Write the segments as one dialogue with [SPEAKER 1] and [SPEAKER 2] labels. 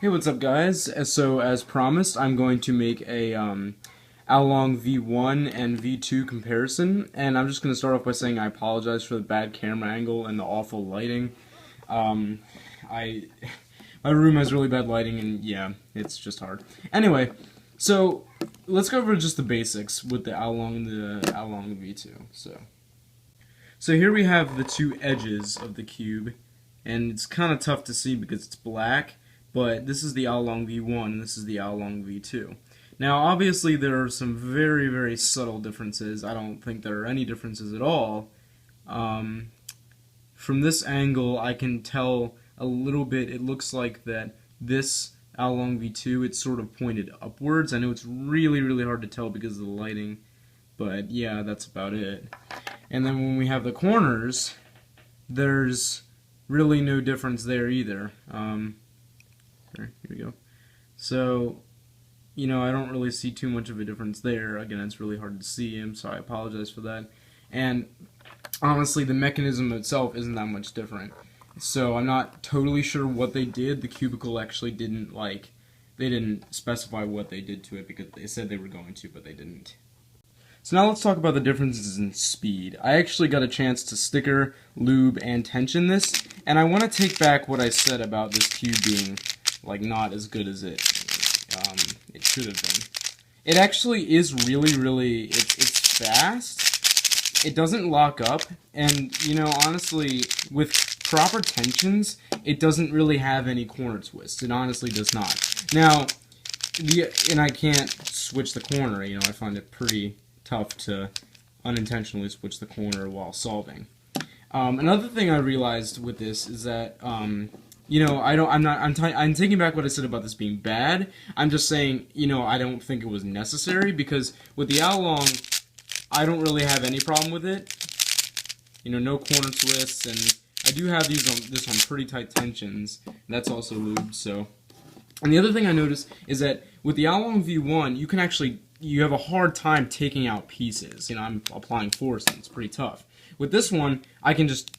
[SPEAKER 1] Hey, what's up, guys? So, as promised, I'm going to make a Aolong V1 and V2 comparison, and I'm just going to start off by saying I apologize for the bad camera angle and the awful lighting. Um, I my room has really bad lighting, and yeah, it's just hard. Anyway, so let's go over just the basics with the Aolong V2. So here we have the two edges of the cube, and it's kind of tough to see because it's black, but this is the Aolong V1 and this is the Aolong V2. Now, obviously, there are some very, very subtle differences. I don't think there are any differences at all. Um, from this angle, I can tell a little bit. It looks like that this Aolong V2, it's sort of pointed upwards. I know it's really, really hard to tell because of the lighting, but yeah, that's about it. And then when we have the corners, there's really no difference there either. Here we go. So, I don't really see too much of a difference there. Again, it's really hard to see. So I apologize for that. And honestly, the mechanism itself isn't that much different. So I'm not totally sure what they did. The cubicle actually didn't they didn't specify what they did to it because they said they were going to, but they didn't. So now let's talk about the differences in speed. I actually got a chance to sticker, lube, and tension this, and I want to take back what I said about this cube being not as good as it should have been. It actually is really, it's fast. It doesn't lock up, and honestly, with proper tensions, it doesn't really have any corner twists. It honestly does not. Now, and I can't switch the corner. I find it pretty tough to unintentionally switch the corner while solving. Another thing I realized with this is that I'm taking back what I said about this being bad. I'm just saying, I don't think it was necessary because with the Aolong, I don't really have any problem with it. No corner twists, and I do have this on pretty tight tensions. And that's also lubed, so. And the other thing I noticed is that with the Aolong V1, you have a hard time taking out pieces. I'm applying force, and it's pretty tough. With this one, I can just,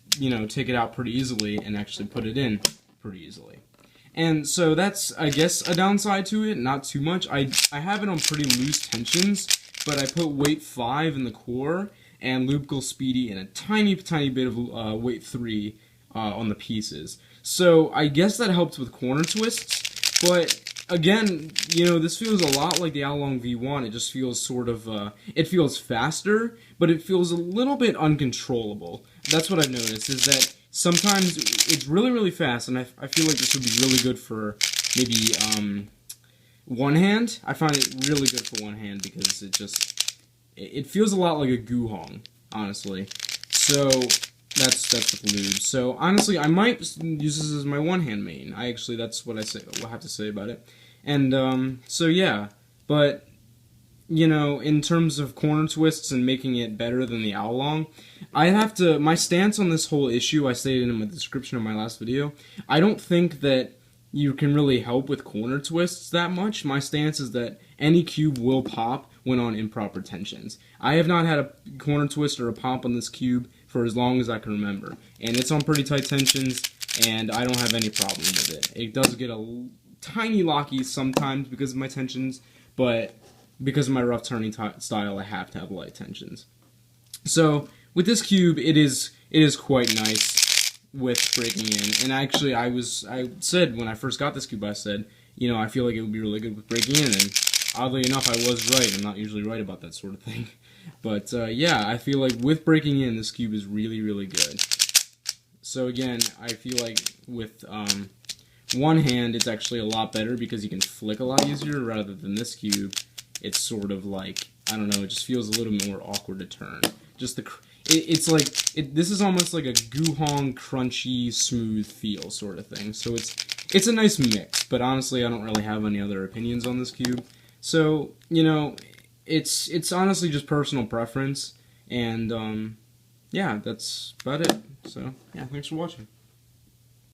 [SPEAKER 1] take it out pretty easily and actually put it in pretty easily. And so that's, I guess, a downside to it, not too much. I have it on pretty loose tensions, but I put weight 5 in the core and Lubical Speedy and a tiny bit of weight 3 on the pieces. So I guess that helps with corner twists, but again, this feels a lot like the Aolong V1. It just feels it feels faster, but it feels a little bit uncontrollable. That's what I've noticed, is that sometimes it's really fast, and I feel like this would be really good for maybe one hand. I find it really good for one hand because it feels a lot like a Guhong, honestly. So that's the lube. So honestly, I might use this as my one-hand main. That's what I have to say about it. And so yeah, but in terms of corner twists and making it better than the Aolong, my stance on this whole issue, I stated in the description of my last video, I don't think that you can really help with corner twists that much. My stance is that any cube will pop when on improper tensions. I have not had a corner twist or a pop on this cube for as long as I can remember, and it's on pretty tight tensions, and I don't have any problem with it. It does get a tiny locky sometimes because of my tensions, but because of my rough turning style, I have to have light tensions. So with this cube, it is quite nice with breaking in. And actually, I said when I first got this cube, I said, I feel like it would be really good with breaking in. And oddly enough, I was right. I'm not usually right about that sort of thing. But yeah, I feel like with breaking in, this cube is really good. So again, I feel like with one hand, it's actually a lot better because you can flick a lot easier rather than this cube. It's sort of like, I don't know, it just feels a little bit more awkward to turn. This is almost like a Guhong, crunchy, smooth feel sort of thing. So it's a nice mix, but honestly, I don't really have any other opinions on this cube. So, it's honestly just personal preference, and yeah, that's about it. So, yeah, thanks for watching.